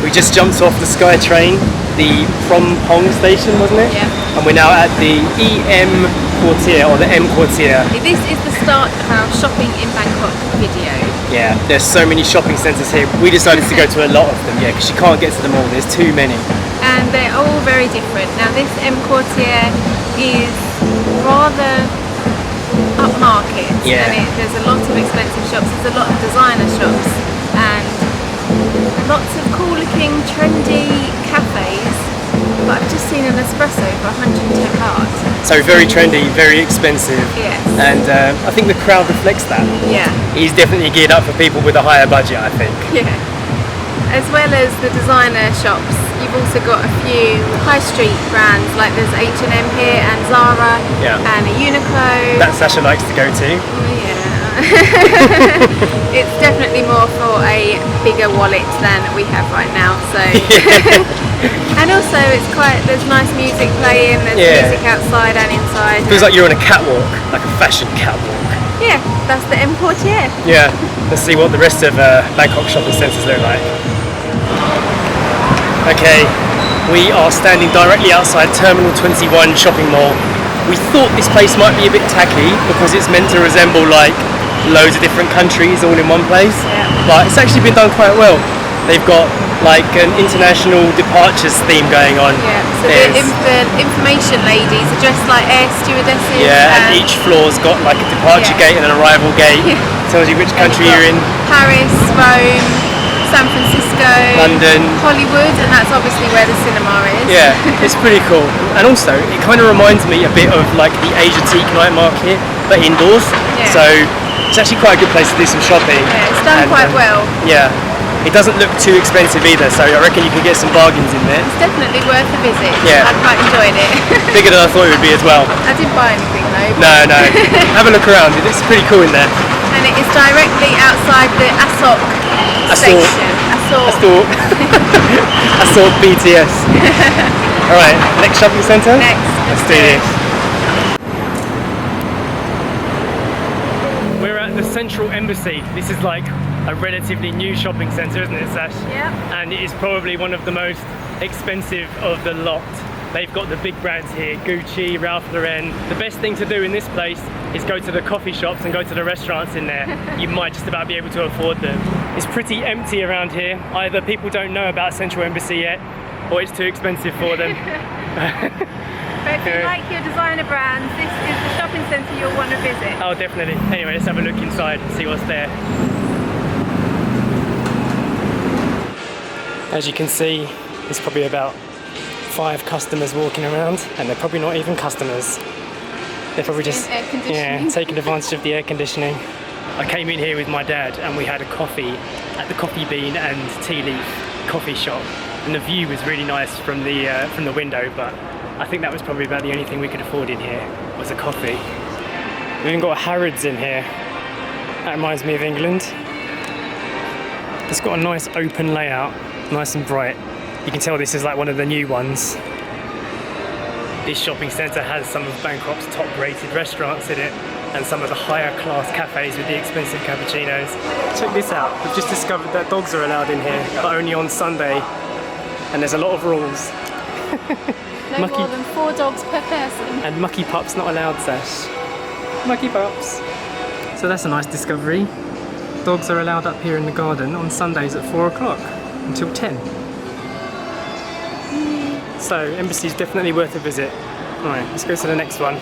We just jumped off the Sky train, the Prom station, wasn't it? Yeah. And we're now at the Quartier, or the Quartier. This is the start of our shopping in Bangkok video. Yeah, there's so many shopping centres here. We decided to go to a lot of them, because you can't get to them all, there's too many. And they're all very different. Now this Quartier is rather upmarket, and there's a lot of expensive shops, there's a lot of designer shops, and lots of cool looking trendy cafes, but I've just seen an espresso for 110 baht. So very trendy, very expensive. Yes. And I think the crowd reflects that. Yeah. He's definitely geared up for people with a higher budget, I think. Yeah. As well as the designer shops, you've also got a few high street brands, like there's H&M here and Zara and a Uniqlo. That Sasha likes to go to. Yeah. It's definitely more for a bigger wallet than we have right now. So, and also it's there's nice music playing. There's music outside and inside. Feels like you're on a catwalk, like a fashion catwalk. Yeah, that's the Quartier. Yeah. Let's see what the rest of Bangkok shopping centres look like. Okay, we are standing directly outside Terminal 21 shopping mall. We thought this place might be a bit tacky because it's meant to resemble like loads of different countries all in one place, but it's actually been done quite well. They've got like an international departures theme going on. Yeah, so the information ladies are dressed like air stewardesses. Yeah, and each floor's got like a departure gate and an arrival gate. Tells you which country you're in. Paris, Rome, San Francisco, London, Hollywood, and that's obviously where the cinema is. Yeah, it's pretty cool. And also, it kind of reminds me a bit of like the Asiatique night market, but indoors. Yeah. So it's actually quite a good place to do some shopping. Yeah, it's done quite well. Yeah. It doesn't look too expensive either, so I reckon you could get some bargains in there. It's definitely worth a visit. Yeah. I quite enjoyed it. Bigger than I thought it would be as well. I didn't buy anything though. No. Have a look around. It's pretty cool in there. And it is directly outside the Asok station. Asok BTS. Alright, next shopping centre? Next. Let's do this. We're at the Central Embassy. This is like a relatively new shopping centre, isn't it, Sash? Yeah. And it is probably one of the most expensive of the lot. They've got the big brands here, Gucci, Ralph Lauren. The best thing to do in this place is go to the coffee shops and go to the restaurants in there. You might just about be able to afford them. It's pretty empty around here. Either people don't know about Central Embassy yet, or it's too expensive for them. But if you like your designer brands, this is the shopping centre you'll want to visit. Oh, definitely. Anyway, let's have a look inside and see what's there. As you can see, there's probably about 5 customers walking around, and they're probably not even customers. They're probably just taking advantage of the air conditioning. I came in here with my dad and we had a coffee at the Coffee Bean and Tea Leaf coffee shop, and the view was really nice from the window, but I think that was probably about the only thing we could afford in here was a coffee. We've even got a Harrods in here. That reminds me of England. It's got a nice open layout, nice and bright. You can tell this is like one of the new ones. This shopping centre has some of Bangkok's top rated restaurants in it, and some of the higher class cafes with the expensive cappuccinos. Check this out, we've just discovered that dogs are allowed in here, but only on Sunday, and there's a lot of rules. No more than 4 dogs per person. And mucky pups not allowed, Sash. Mucky pups. So that's a nice discovery. Dogs are allowed up here in the garden on Sundays at 4 o'clock until 10. So, Embassy's definitely worth a visit. Alright, let's go to the next one.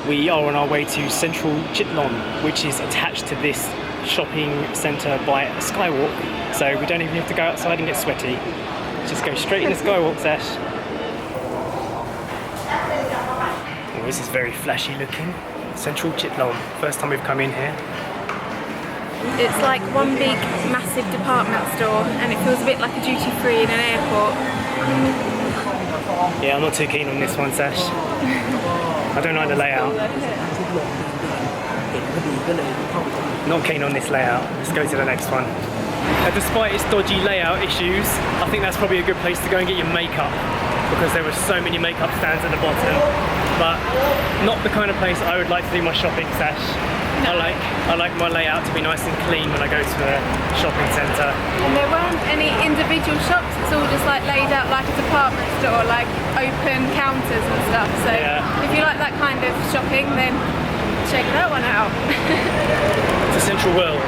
We are on our way to Central Chidlom, which is attached to this shopping centre by a skywalk. So we don't even have to go outside and get sweaty. Just go straight in the skywalk, Sash. Oh, this is very flashy looking. Central Chidlom, first time we've come in here. It's like one big massive department store, and it feels a bit like a duty free in an airport. Yeah, I'm not too keen on this one, Sash. I don't like the layout. Not keen on this layout. Let's go to the next one. Despite its dodgy layout issues, I think that's probably a good place to go and get your makeup, because there were so many makeup stands at the bottom, but not the kind of place I would like to do my shopping, Sash. No. I like my layout to be nice and clean when I go to a shopping centre. And there weren't any individual shops laid out like a department store, like open counters and stuff. So if you like that kind of shopping, then check that one out. The Central World.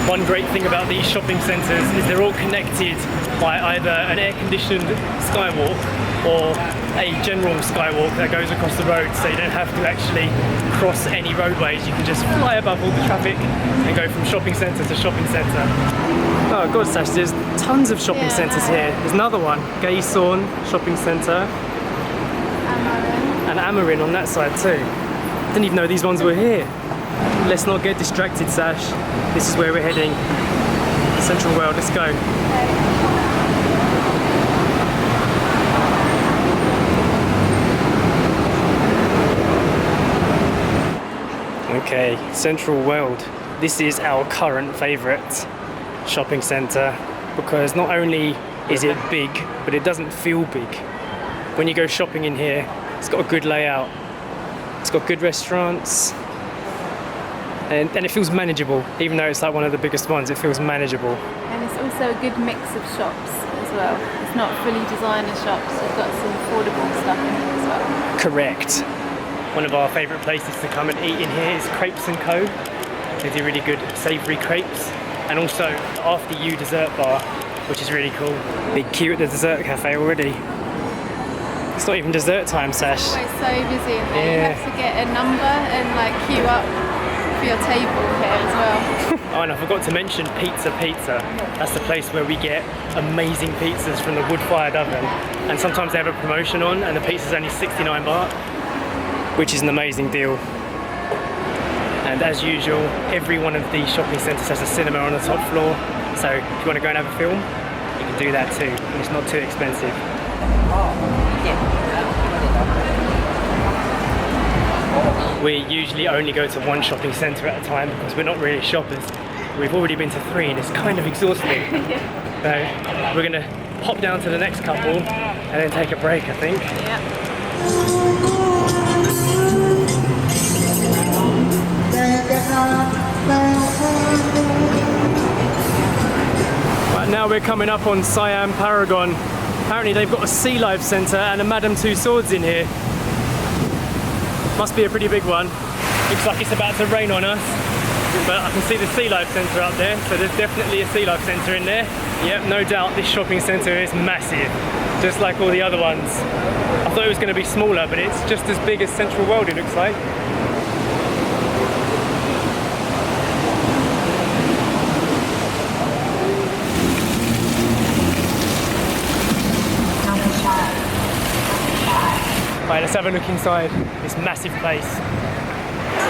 One great thing about these shopping centres is they're all connected by either an air-conditioned skywalk or a general skywalk that goes across the road, so you don't have to actually cross any roadways. You can just fly above all the traffic and go from shopping centre to shopping centre. Oh God, Sash, there's tons of shopping centres here. There's another one, Gaesorn Shopping Centre. And Amarin on that side too. Didn't even know these ones were here. Let's not get distracted, Sash. This is where we're heading. Central World, let's go. Okay, Central World. This is our current favourite shopping centre because not only is it big, but it doesn't feel big. When you go shopping in here, it's got a good layout. It's got good restaurants. And it feels manageable, even though it's like one of the biggest ones, it feels manageable. And it's also a good mix of shops as well. It's not fully designer shops, you've got some affordable stuff in here as well. Correct. One of our favourite places to come and eat in here is Crepes & Co. They do really good savoury crepes. And also After You dessert bar, which is really cool. Big queue at the dessert cafe already. It's not even dessert time, Sash. It's always so busy in there. You have to get a number and like queue up for your table here as well. Oh, and I forgot to mention Pizza. That's the place where we get amazing pizzas from the wood-fired oven. And sometimes they have a promotion on and the pizza's only 69 baht, which is an amazing deal. And as usual, every one of these shopping centres has a cinema on the top floor. So if you want to go and have a film, you can do that too. And it's not too expensive. We usually only go to one shopping centre at a time because we're not really shoppers. We've already been to 3 and it's kind of exhausting. So we're going to hop down to the next couple and then take a break, I think. Right, now we're coming up on Siam Paragon. Apparently they've got a Sea Life Centre and a Madame Tussauds in here. Must be a pretty big one. Looks like it's about to rain on us, but I can see the Sea Life Centre up there, so there's definitely a Sea Life Centre in there. Yep, no doubt this shopping centre is massive, just like all the other ones. I thought it was going to be smaller, but it's just as big as Central World, it looks like. Right, let's have a look inside this massive place.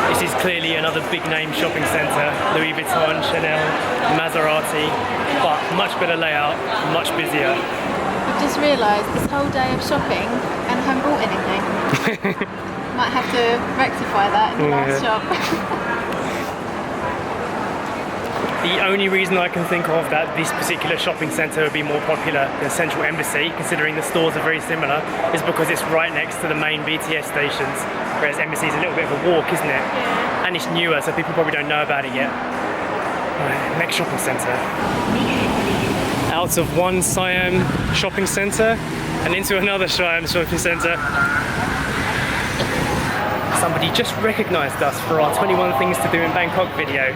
This is clearly another big name shopping centre. Louis Vuitton, Chanel, Maserati, but much better layout, much busier. I've just realised this whole day of shopping and I haven't bought anything. Might have to rectify that in the last shop. The only reason I can think of that this particular shopping centre would be more popular than Central Embassy, considering the stores are very similar, is because it's right next to the main BTS stations, whereas Embassy is a little bit of a walk, isn't it? Yeah. And it's newer, so people probably don't know about it yet. Right, next shopping centre. Out of one Siam shopping centre and into another Siam shopping centre. Somebody just recognised us for our 21 Things to Do in Bangkok video.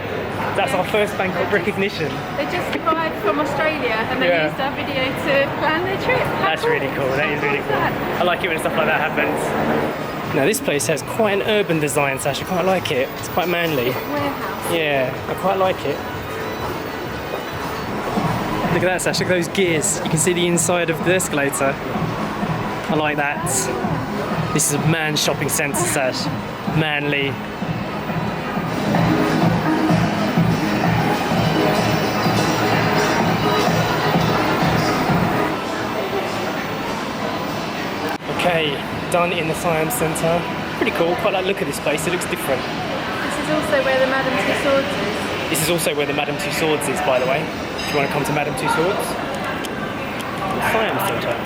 That's our first Bangkok recognition. They just arrived from Australia and they used our video to plan their trip. That's really cool, that is really cool. I like it when stuff like that happens. Now this place has quite an urban design, Sash. I quite like it. It's quite manly. Warehouse. Yeah, I quite like it. Look at that, Sash, look at those gears. You can see the inside of the escalator. I like that. This is a man's shopping centre, Sash. Manly. Okay, done in the Siam Centre. Pretty cool, quite like the look of this place, it looks different. This is also where the Madame Tussauds is. This is also where the Madame Tussauds is, by the way. If you want to come to Madame Tussauds. The Siam Centre.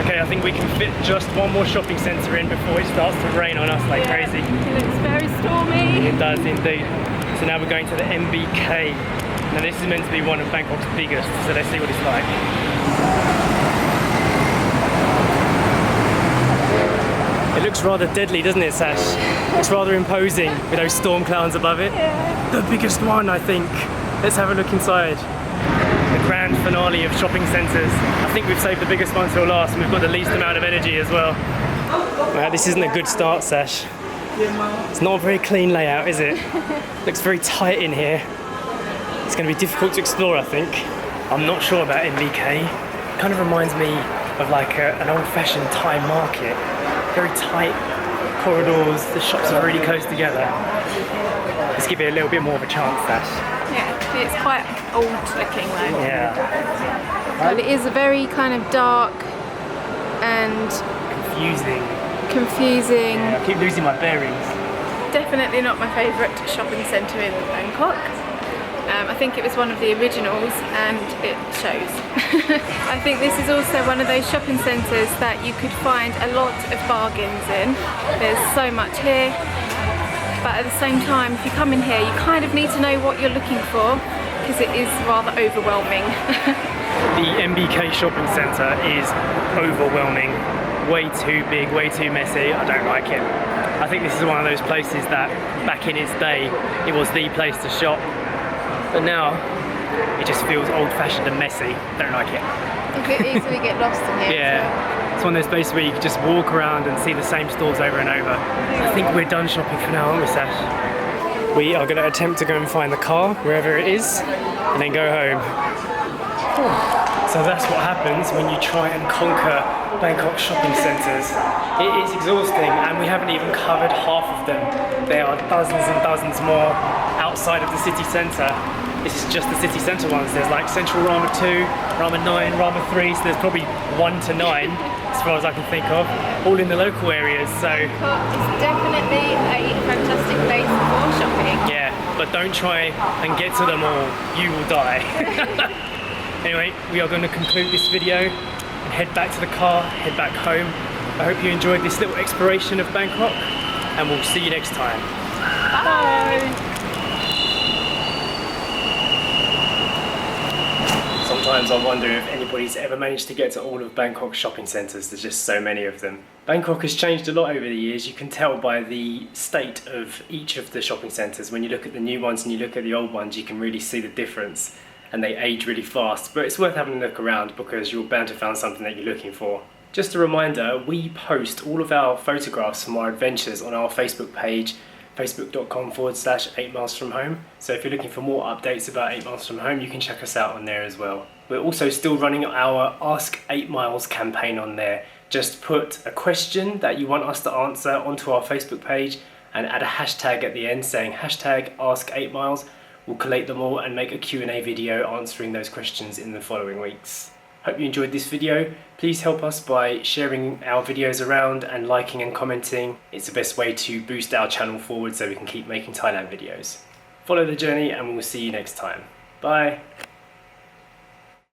Okay, I think we can fit just one more shopping centre in before it starts to rain on us like crazy. It looks very stormy. It does indeed. So now we're going to the MBK. Now this is meant to be one of Bangkok's biggest, so let's see what it's like. It looks rather deadly, doesn't it, Sash? It's rather imposing with those storm clouds above it. Yeah. The biggest one, I think. Let's have a look inside. The grand finale of shopping centres. I think we've saved the biggest one till last, and we've got the least amount of energy as well. Well, this isn't a good start, Sash. It's not a very clean layout, is it? Looks very tight in here. It's going to be difficult to explore, I think. I'm not sure about MBK. It kind of reminds me of like an old-fashioned Thai market. Very tight corridors, the shops are really close together. Let's give it a little bit more of a chance, Sash. Yeah, it's quite old looking though. Yeah. But it is a very kind of dark and confusing. Yeah, I keep losing my bearings. Definitely not my favourite shopping centre in Bangkok. I think it was one of the originals and it shows. I think this is also one of those shopping centres that you could find a lot of bargains in. There's so much here, but at the same time, if you come in here, you kind of need to know what you're looking for because it is rather overwhelming. The MBK shopping centre is overwhelming. Way too big, way too messy. I don't like it. I think this is one of those places that back in its day, it was the place to shop. But now, it just feels old-fashioned and messy. Don't like it. You could easily get lost in here. Yeah, it's one of those places where you can just walk around and see the same stores over and over. I think we're done shopping for now, aren't we, Sash? We are going to attempt to go and find the car, wherever it is, and then go home. So that's what happens when you try and conquer Bangkok shopping centres. It is exhausting, and we haven't even covered half of them. There are dozens and dozens more outside of the city centre. This is just the city centre ones. There's like Central Rama 2, Rama 9, Rama 3, so there's probably 1 to 9 as far as I can think of, all in the local areas. So it's definitely a fantastic place for shopping. Yeah, but don't try and get to them all, you will die. Anyway, we are going to conclude this video and head back to the car, head back home. I hope you enjoyed this little exploration of Bangkok, and we'll see you next time. Bye! Sometimes I wonder if anybody's ever managed to get to all of Bangkok's shopping centres. There's just so many of them. Bangkok has changed a lot over the years. You can tell by the state of each of the shopping centres. When you look at the new ones and you look at the old ones, you can really see the difference, and they age really fast. But it's worth having a look around because you're bound to find something that you're looking for. Just a reminder, we post all of our photographs from our adventures on our Facebook page, facebook.com/8 miles from home. So if you're looking for more updates about 8 miles from home, you can check us out on there as well. We're also still running our Ask 8 Miles campaign on there. Just put a question that you want us to answer onto our Facebook page and add a hashtag at the end saying hashtag Ask 8 Miles. We'll collate them all and make a Q&A video answering those questions in the following weeks. Hope you enjoyed this video. Please help us by sharing our videos around and liking and commenting. It's the best way to boost our channel forward so we can keep making Thailand videos. Follow the journey and we'll see you next time. Bye.